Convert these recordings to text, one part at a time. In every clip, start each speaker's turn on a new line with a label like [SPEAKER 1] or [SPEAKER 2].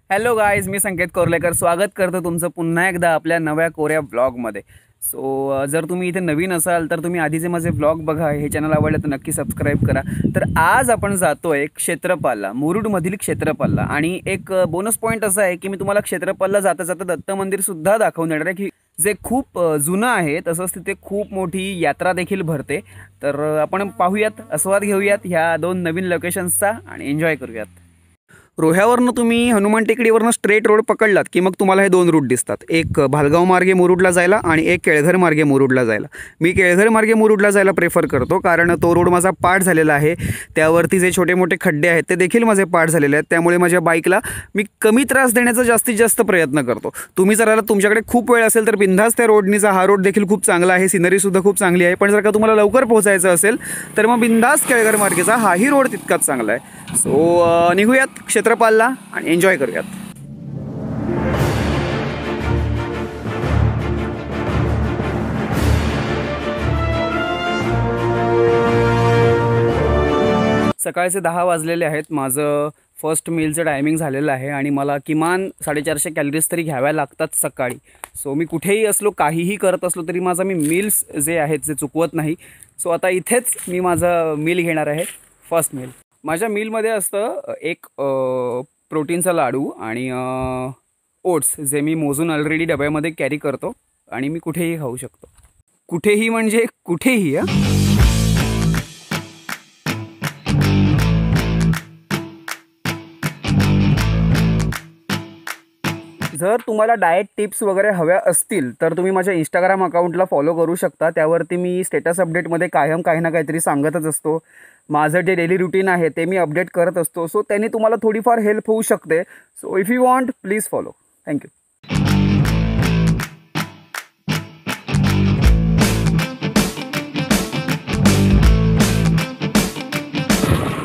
[SPEAKER 1] Hello guys, मी संकेत कोर्लेकर स्वागत करतो तुमचं पुन्हा एकदा आपल्या नव्या कोऱ्या ब्लॉगमध्ये. जर तुम्ही इथे नवीन असाल तर तुम्ही आधीचे माझे ब्लॉग बघा. हे चॅनल आवडलं तर नक्की सबस्क्राईब करा. तर आज आपण जातोय क्षेत्रपालला, मुरुडमधील क्षेत्रपालला. आणि एक बोनस पॉईंट असा आहे की मी तुम्हाला क्षेत्रपालला जाता जाता दत्त मंदिरसुद्धा दाखवून देणार आहे की जे खूप जुनं आहे. तसंच तिथे खूप मोठी यात्रा देखील भरते. तर आपण पाहूयात, आस्वाद घेऊयात ह्या दोन नवीन लोकेशन्सचा आणि एन्जॉय करूयात. रोह्यावरनं तुम्ही हनुमान टेकडीवरनं स्ट्रेट रोड पकडलात की मग तुम्हाला हे दोन रूट दिसतात. एक भालगाव मार्गे मुरुडला जायला आणि एक केळघर मार्गे मुरुडला जायला. मी केळघर मार्गे मुरुडला जायला प्रेफर करतो कारण तो रोड माझा पाठ झालेला आहे. त्यावरती जे छोटे मोठे खड्डे आहेत ते देखील माझे पाठ झालेले आहेत. त्यामुळे माझ्या बाईकला मी कमी त्रास देण्याचा जास्तीत जास्त प्रयत्न करतो. तुम्ही जर तुमच्याकडे खूप वेळ असेल तर बिंदास त्या रोडनीचा. हा रोड देखील खूप चांगला आहे, सिनरीसुद्धा खूप चांगली आहे. पण जर का तुम्हाला लवकर पोहोचायचं असेल तर मग बिंदास केळघर मार्गेचा हाही रोड तितकाच चांगला आहे. सो निघूयात क्षेत्रपालला आणि एन्जॉय करूयात. सकाळचे 10 वाजलेले आहेत. माझं फर्स्ट मीलचं टायमिंग झालेलं आहे आणि मला किमान 450 कॅलरीज तरी घ्याव्या लागतात सकाळी. सो मी कुठेही असलो, काहीही करत असलो तरी माझा मी मील्स जे आहेत ते चुकवत नाही. सो आता इथेच मी माझं मील घेणार आहे, फर्स्ट मील. माझ्या मीलमध्ये असतं एक प्रोटीनचा लाडू आणि ओट्स, जे मी मोजून ऑलरेडी डब्यामध्ये कॅरी करतो आणि मी कुठेही खाऊ शकतो. कुठेही म्हणजे कुठेही. जर तुम्हाला डाएट टिप्स वगैरे हव्या असतील तर तुम्ही माझ्या इंस्टाग्राम अकाउंटला फॉलो करू शकता. त्यावरती मी स्टेटस अपडेटमध्ये कायम काही ना काहीतरी सांगतच असतो. माझं जे डेली रुटीन आहे ते मी अपडेट करत असतो. सो त्यांनी तुम्हाला थोडीफार हेल्प होऊ शकते. So if you want, please follow. Thank you.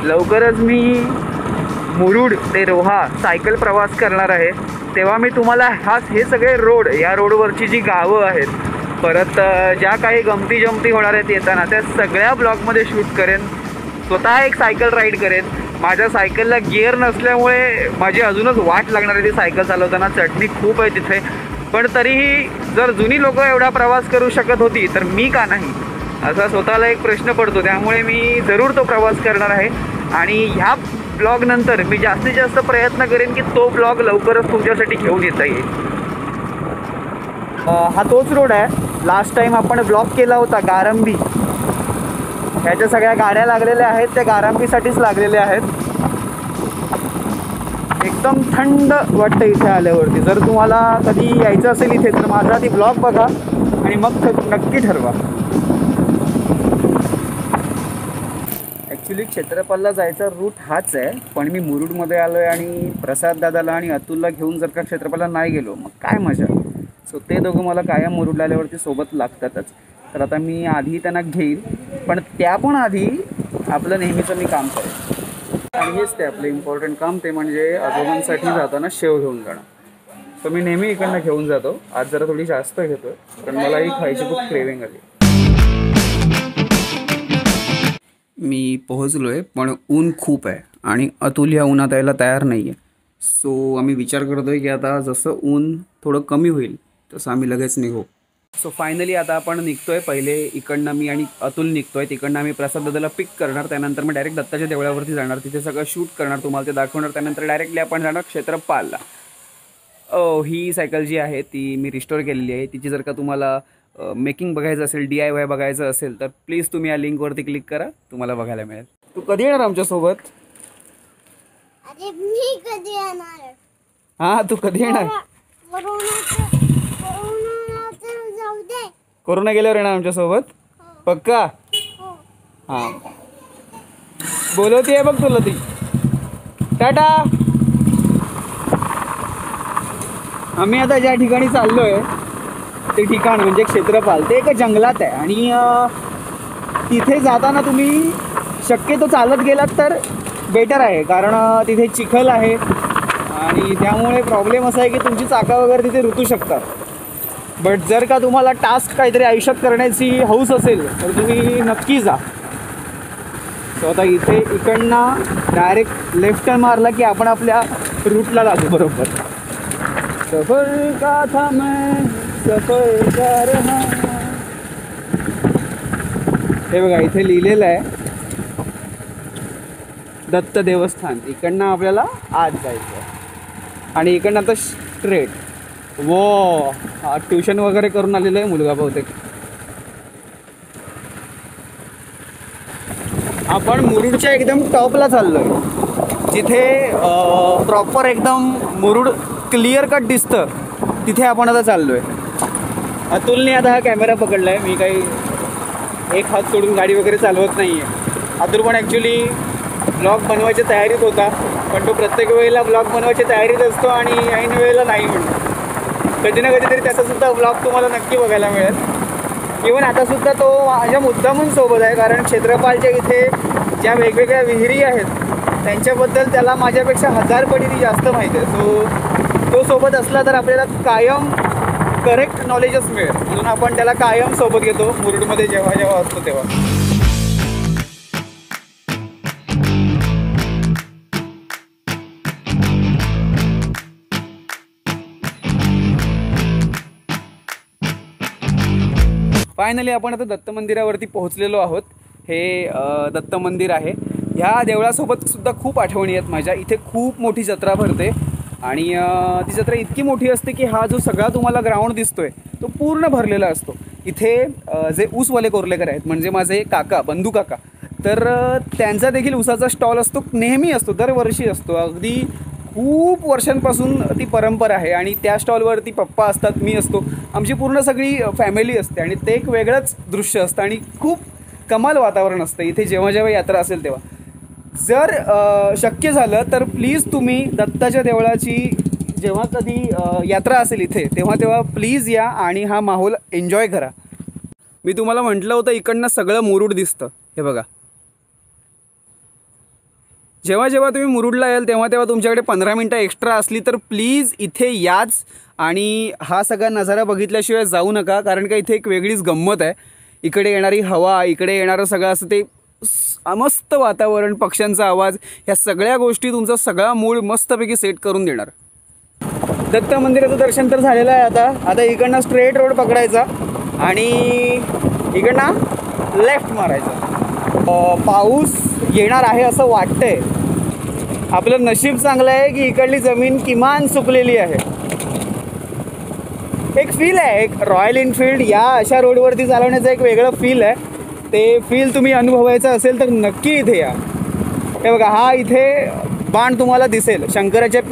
[SPEAKER 1] लवकरच मी मुरुड ते रोहा सायकल प्रवास करणार आहे. तेव्हा मी तुम्हाला हे सगळे रोड, या रोडवरची जी गावं आहेत, परत ज्या काही गमती जमती होणार आहेत येताना, त्या सगळ्या ब्लॉगमध्ये शूट करेन. स्वतः एक सायकल राईड करेन. माझ्या सायकलला गिअर नसल्यामुळे माझी अजूनच वाट लागणार आहे ती सायकल चालवताना. चटणी खूप आहे तिथे. पण तरीही जर जुनी लोकं एवढा प्रवास करू शकत होती तर मी का नाही, असा स्वतःला एक प्रश्न पडतो. त्यामुळे मी जरूर तो प्रवास करणार आहे. आणि ह्या ब्लॉग नंतर मी जास्तीत जास्त प्रयत्न करेन की तो ब्लॉग लवकरच तुमच्यासाठी घेऊन येता येईल. हा तोच रोड आहे. लास्ट टाइम आपण ब्लॉग केला होता गारंबी. ह्याच्या सगळ्या गाड्या लागलेल्या आहेत, त्या गारंबीसाठीच लागलेल्या आहेत. एकदम थंड वाटतं इथे आल्यावरती. जर तुम्हाला कधी यायचं असेल इथे तर माझा आधी ब्लॉग बघा आणि मग नक्की ठरवा. ॲक्च्युली क्षेत्रपालला जायचा रूट हाच आहे, पण मी मुरुडमध्ये आलो आहे आणि प्रसाद दादाला आणि अतुलला घेऊन जर का क्षेत्रपालला नाही गेलो मग काय मजा. सो ते दोघं मला कायम मुरुडला आल्यावरती सोबत लागतातच. तर आता मी आधी त्यांना घेईल, पण त्या पण आधी आपलं नेहमीचं मी काम करेन. आणि हेच ते आपलं इम्पॉर्टंट काम, ते म्हणजे आजोबांसाठी जाताना शेव घेऊन जाणं. सो मी नेहमी इकडनं घेऊन जातो. आज जरा थोडी जास्त घेतो कारण मलाही खायची खूप क्रेविंग आली. मी पोहोचलो आहे, पण ऊन खूप आहे आणि अतुल ह्या उन्हात यायला तयार नाही आहे. सो आम्ही विचार करतो आहे की आता जसं ऊन थोडं कमी होईल तसं आम्ही लगेच निघू. सो फायनली आता आपण निघतो आहे. पहिले इकडनं मी आणि अतुल निघतो आहे. तिकडनं आम्ही प्रसाद दादाला पिक करणार. त्यानंतर मी डायरेक्ट दत्ताच्या देवळावरती जाणार. तिथे सगळं शूट करणार, तुम्हाला ते दाखवणार. त्यानंतर डायरेक्टली आपण जाणार क्षेत्रपालला. ही सायकल जी आहे ती मी रिस्टोर केलेली आहे. तिची जर का तुम्हाला मेकिंग बघायचं असेल, DIY बघायचं असेल तर प्लीज तुम्ही या लिंकवरती क्लिक करा, तुम्हाला बघायला मिळेल. तू कधी येणार आमच्यासोबत? हां, तू कधी येणार? कोरोना गेल्यावर येणार आमच्यासोबत? पक्का? हां, बोलवते बघ तुला ती. टाटा. आम्ही आता ज्या ठिकाणी चाललो आहे ते ठिकाण म्हणजे क्षेत्रपाल, ते एका जंगलात आहे. आणि तिथे जाताना तुम्ही शक्यतो चालत गेलात तर बेटर आहे, कारण तिथे चिखल आहे आणि त्यामुळे प्रॉब्लेम असा आहे की तुमची चाकं वगैरे तिथे रुतू शकतात. बट जर का तुम्हाला टास्क काहीतरी आयुष्यात करण्याची हौस असेल तर तुम्ही नक्की जा. सो आता इथे इकडनं डायरेक्ट लेफ्ट टर्न मारला की आपण आपल्या रूटला लागू बरोबर. सफर का था मैं सफर कर रहा. हे बघा इथे लिहिलेलं आहे दत्त देवस्थान. इकडनं आपल्याला आत जायचं आहे आणि इकडनं आता स्ट्रेट. वो ट्युशन वगैरे करून आलेलं आहे मुलगा बहुतेक. आपण मुरुडच्या एकदम टॉपला चाललो आहे जिथे प्रॉपर एकदम मुरुड क्लिअर कट दिसतं. तिथे आपण आता चाललो आहे. अतुलने आता हा कॅमेरा पकडला आहे. मी काही एक हात सोडून गाडी वगैरे चालवत नाही आहे. अतुल पण ॲक्च्युली ब्लॉग बनवायच्या तयारीत होता, पण तो प्रत्येक वेळेला ब्लॉग बनवायच्या तयारीत असतो आणि ऐन वेळेला नाही म्हणतो. कधी ना कधीतरी त्याचासुद्धा ब्लॉग तुम्हाला नक्की बघायला मिळेल. इवन आतासुद्धा तो माझ्या मुद्दामून सोबत आहे, कारण क्षेत्रपालच्या इथे ज्या वेगवेगळ्या विहिरी आहेत त्यांच्याबद्दल त्याला माझ्यापेक्षा 1000 पटीने जास्त माहिती आहे. सो तो सोबत असला तर आपल्याला कायम करेक्ट नॉलेजच मिळेल, म्हणून आपण त्याला कायम सोबत घेतो मुरुडमध्ये जेव्हा जेव्हा असतो तेव्हा. फायनली आपण आता दत्त मंदिरावरती पोहोचलेलो आहोत. हे दत्त मंदिर आहे. ह्या देवळासोबत सुद्धा खूप आठवणी आहेत माझ्या. इथे खूप मोठी जत्रा भरते आणि ती जत्रा इतकी मोठी असते की हा जो सगळा तुम्हाला ग्राउंड दिसतोय तो पूर्ण भरलेला असतो. इथे जे ऊसवाले कोर्लेकर आहेत म्हणजे माझे काका, बंधू काका, तर त्यांचा देखील ऊसाचा स्टॉल असतो, नेहमी असतो, दरवर्षी असतो. अगदी खूप वर्षांपासून ती परंपरा आहे आणि त्या स्टॉलवरती पप्पा असतात, मी असतो, आमची पूर्ण सगळी फॅमिली असते आणि ते एक वेगळंच दृश्य असतं आणि खूप कमाल वातावरण असतं इथे जेव्हा जेव्हा यात्रा असेल तेव्हा. जर शक्य झालं तर प्लीज तुम्ही दत्ताच्या देवळाची जेव्हा कधी यात्रा असेल इथे तेव्हा प्लीज या आणि हा माहोल एन्जॉय करा. मी तुम्हाला म्हटलं होतं इकडनं सगळं मुरुड दिसतं. हे बघा, जेव्हा जेव्हा तुम्ही मुरुडला याल तेव्हा तुमच्याकडे 15 मिनटं एक्स्ट्रा असली तर प्लीज इथे याच आणि हा सगळा नजारा बघितल्याशिवाय जाऊ नका, कारण का इथे एक वेगळीच गंमत आहे. इकडे येणारी हवा, इकडे येणारं सगळं असं ते मस्त वातावरण, पक्ष्यांचा आवाज, ह्या सगळ्या गोष्टी तुमचा सगळा मूड मस्तपैकी सेट करून देणार. दत्त मंदिराचं दर्शन तर झालेलं आहे. आता इकडनं स्ट्रेट रोड पकडायचा आणि इकडनं लेफ्ट मारायचा. पाऊस येणार आहे असं वाटतंय. आपलं नशीब चांगलं आहे की इकडली जमीन किमान सुकलेली आहे. एक फील आहे, एक रॉयल एनफील्ड या अशा रोडवरती चालवण्याचं एक वेगळं फील आहे. ते फील तुम्ही अनुभवायचं असेल तर नक्की इथे या. हे बघा, हा इथे बाण तुम्हाला दिसेल. शंकराच्या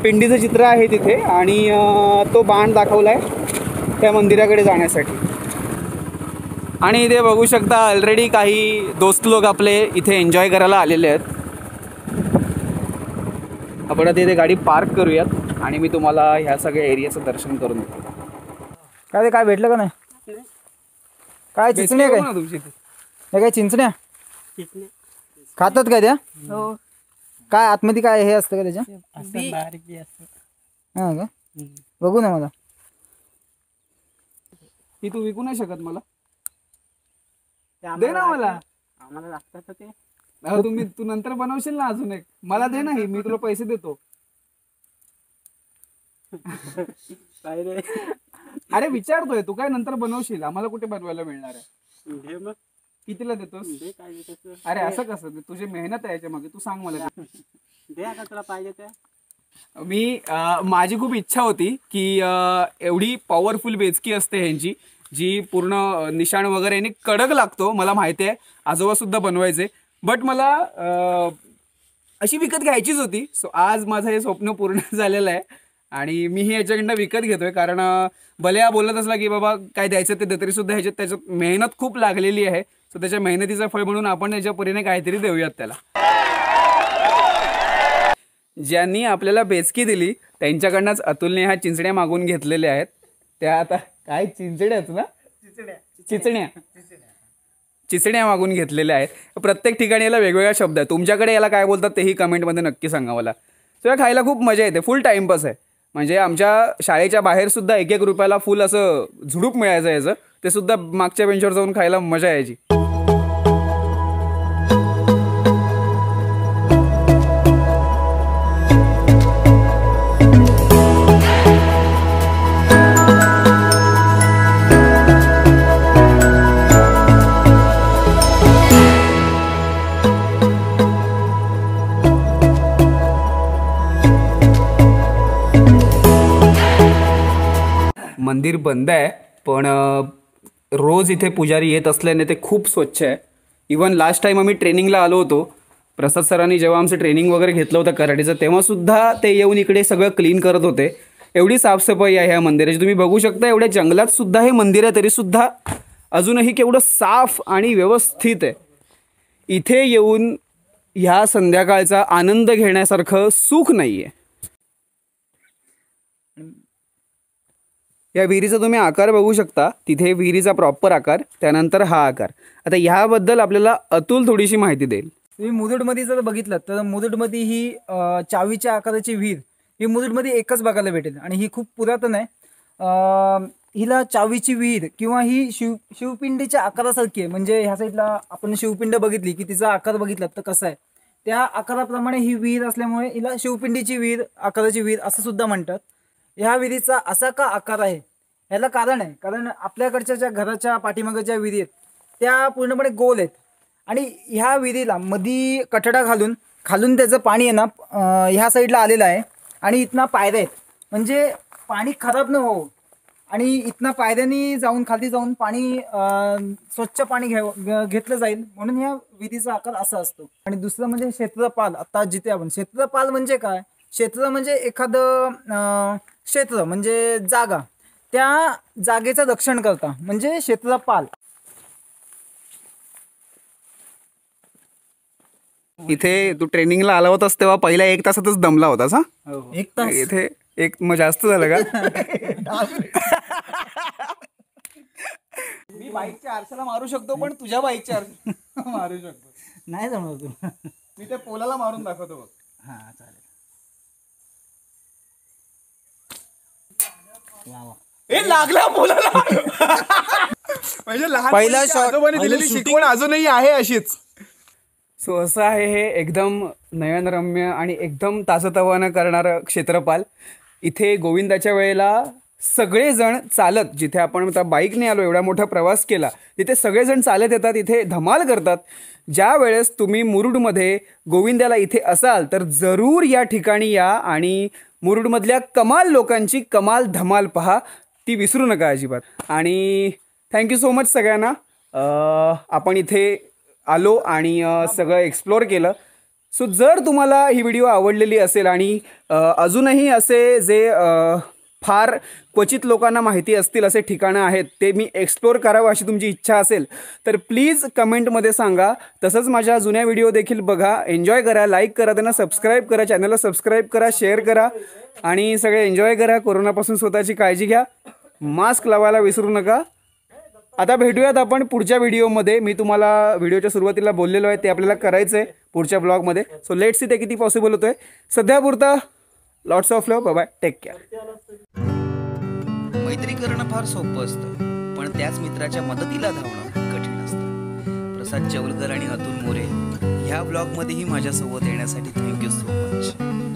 [SPEAKER 1] पिंडीचं चित्र आहे तिथे आणि तो बाण दाखवला आहे त्या मंदिराकडे जाण्यासाठी. आणि इथे बघू शकता ऑलरेडी काही दोस्त लोक आपले इथे एन्जॉय करायला आलेले आहेत. आपण आता इथे गाडी पार्क करूयात आणि मी तुम्हाला ह्या सगळ्या एरियाचं दर्शन करून देतो.
[SPEAKER 2] काय ते काय भेटलं का नाही? काय चिंचण्या काय
[SPEAKER 1] तुमची
[SPEAKER 2] हे काय चिंचण्या खातात काय त्या?
[SPEAKER 3] हो.
[SPEAKER 2] काय आतमध्ये काय हे असतं का त्याच्या? हां का, बघू ना मला.
[SPEAKER 1] ही तू विकू नाही शकत मला, दे ना मला.
[SPEAKER 3] आम्हाला लागतात ते.
[SPEAKER 1] तू नंतर बनवशील ना अजून एक, मला दे ना. ही मी तुला पैसे देतो.
[SPEAKER 3] काय रे?
[SPEAKER 1] अरे विचारतोय, तू काय नंतर बनवशील, आम्हाला कुठे बनवायला मिळणार आहे.
[SPEAKER 3] घे मग.
[SPEAKER 1] कितीला देतोस?
[SPEAKER 3] दे काय देतोस?
[SPEAKER 1] अरे असं कसं, तुझी मेहनत आहे याच्या मागे, तू सांग मला.
[SPEAKER 3] दे आता तुला पाहिजे ते.
[SPEAKER 1] माझी खूप इच्छा होती की एवढी पॉवरफुल बेचकी असते ह्यांची, जी पूर्ण निशाण वगैरे यांनी कडक लागतो, मला माहिती आहे. आजोबा सुद्धा बनवायचे, बट मला अशी विकत घ्यायचीच होती. सो आज माझं हे स्वप्न पूर्ण झालेलं आहे आणि मीही याच्याकडनं विकत घेतोय. कारण भले हा बोलत असला की बाबा काय द्यायचं ते दे, तरी सुद्धा त्याच्यात मेहनत खूप लागलेली आहे. सो त्याच्या मेहनतीचं फळ म्हणून आपण याच्या परीने काहीतरी देऊयात त्याला. ज्यांनी आपल्याला बेचकी दिली त्यांच्याकडनंच अतुलने ह्या चिंचण्या मागून घेतलेल्या आहेत. त्या आता काय चिंचण्याच ना, चिचण्या मागून घेतलेल्या आहेत. प्रत्येक ठिकाणी याला वेगवेगळा शब्द आहे. तुमच्याकडे याला काय बोलतात तेही कमेंटमध्ये नक्की सांगा मला. सो खायला खूप मजा येते, फुल टाइमपास आहे. म्हणजे आमच्या शाळेच्या बाहेर सुद्धा 1-1 रुपयाला फुल असं झुडूप मिळायचं याचं, ते सुद्धा मागच्या बेंचवर जाऊन खायला मजा यायची. मंदिर बंद आहे, पण रोज इथे पुजारी येत असल्याने ते खूप स्वच्छ आहे. इवन लास्ट टाईम आम्ही ट्रेनिंगला आलो होतो, प्रसाद सरांनी जेव्हा आमचं ट्रेनिंग वगैरे घेतलं होतं कराटेचं, तेव्हासुद्धा ते येऊन इकडे सगळं क्लीन करत होते. एवढी साफसफाई आहे ह्या मंदिराची. तुम्ही बघू शकता एवढ्या जंगलात सुद्धा हे मंदिर आहे, तरीसुद्धा अजूनही केवढं साफ आणि व्यवस्थित आहे. इथे येऊन ह्या संध्याकाळचा आनंद घेण्यासारखं सुख नाही आहे. या विहिरीचा तुम्ही आकार बघू शकता, तिथे विहिरीचा प्रॉपर आकार, त्यानंतर हा आकार. आता ह्याबद्दल आपल्याला अतुल थोडीशी माहिती देईल.
[SPEAKER 2] तुम्ही मुरुडमध्ये जर बघितलं तर मुरुडमध्ये ही चावीच्या आकाराची विहीर ही मुरुडमध्ये एकच बघायला भेटेल आणि ही खूप पुरातन आहे. हिला चावीची विहीर किंवा ही शिवपिंडीच्या आकारासारखी आहे. म्हणजे ह्या साईडला आपण शिवपिंड बघितली की तिचा आकार बघितला तर कसा आहे, त्या आकाराप्रमाणे ही विहीर असल्यामुळे हिला शिवपिंडीची विहीर, आकाराची विहीर असं सुद्धा म्हणतात. ह्या विहिरीचा असा का आकार आहे ह्याला कारण आहे, कारण आपल्याकडच्या ज्या घराच्या पाठीमागे ज्या विहिरी आहेत त्या पूर्णपणे गोल आहेत आणि ह्या विहिरीला मधी कठडा घालून खालून त्याचं पाणी आहे ना ह्या साईडला आलेलं आहे आणि इथनं पायऱ्या आहेत, म्हणजे पाणी खराब न हो आणि इथनं पायऱ्यांनी जाऊन खाली जाऊन पाणी स्वच्छ पाणी घेतलं जाईल म्हणून ह्या विहिरीचा आकार असा असतो. आणि दुसरं म्हणजे क्षेत्रपाल. आता जिथे आपण क्षेत्रपाल म्हणजे काय, क्षेत्र म्हणजे एखादं क्षेत्र म्हणजे जागा, त्या जागेचं रक्षण करता म्हणजे क्षेत्रपाल.
[SPEAKER 1] इथे तू ट्रेनिंगला आला होतास तेव्हा पहिल्या 1 तासातच दमला होतास हा?
[SPEAKER 2] 1 तास
[SPEAKER 1] इथे मग जास्त झालं का? मी बाईकच्या आरशाला मारू शकतो, पण तुझ्या बाईकच्या आरशाला मारू शकतो
[SPEAKER 2] नाही जमलं तू.
[SPEAKER 1] मी त्या पोलाला मारून दाखवतो बघ.
[SPEAKER 2] हा चालेल.
[SPEAKER 1] हे लागला पोलाला. म्हणजे लहान
[SPEAKER 2] पहिला
[SPEAKER 1] मुलीच्या
[SPEAKER 2] shot,
[SPEAKER 1] आजोबांनी
[SPEAKER 2] पहिलं
[SPEAKER 1] दिलेली शिकवण अजूनही आहे अशीच. सो असं आहे हे एकदम नयनरम्य आणि एकदम ताजतवानं करणारं क्षेत्रपाल. इथे गोविंदाच्या वेळेला सगळेजण चालत, जिथे आपण आता बाईकने आलो, एवढा मोठा प्रवास केला, तिथे सगळेजण चालत येतात, इथे धमाल करतात. ज्या वेळेस तुम्ही मुरुडमध्ये गोविंदाला इथे असाल तर जरूर या ठिकाणी या आणि मुरुडमधल्या कमाल लोकांची कमाल धमाल पहा, ती विसरू नका अजिबात. आणि थँक्यू सो मच सगळ्यांना. आपण इथे आलो आणि सगळं एक्सप्लोअर केलं. सो जर तुम्हाला ही व्हिडिओ आवडलेली असेल आणि अजूनही असे जे फार क्वचित लोकांना माहिती असतील असे ठिकाणं आहेत ते मी एक्सप्लोअर करावं अशी तुमची इच्छा असेल तर प्लीज कमेंटमध्ये सांगा. तसंच माझ्या जुन्या व्हिडिओ देखील बघा, एन्जॉय करा, लाईक करा, त्यांना सबस्क्राईब करा, चॅनलला सबस्क्राईब करा, शेअर करा आणि सगळे एन्जॉय करा. कोरोनापासून स्वतःची काळजी घ्या, मास्क लावायला विसरू नका. आता भेटूयात आपण पुढच्या व्हिडिओमध्ये. मी तुम्हाला व्हिडिओच्या सुरुवातीला बोललेलो आहे ते आपल्याला करायचं आहे पुढच्या ब्लॉगमध्ये. सो लेट्स सी ते किती पॉसिबल होतोय. सध्यापुरता lots of love, bye bye, take care.
[SPEAKER 4] मैत्री करणं फार सोपं असतं, पण त्याच मित्राच्या मदतीला धावणं कठीण असतं. प्रसाद चौलकर आणि अतुल मोरे ह्या ब्लॉगमध्येही माझ्यासोबत येण्यासाठी थँक्यू सो मच.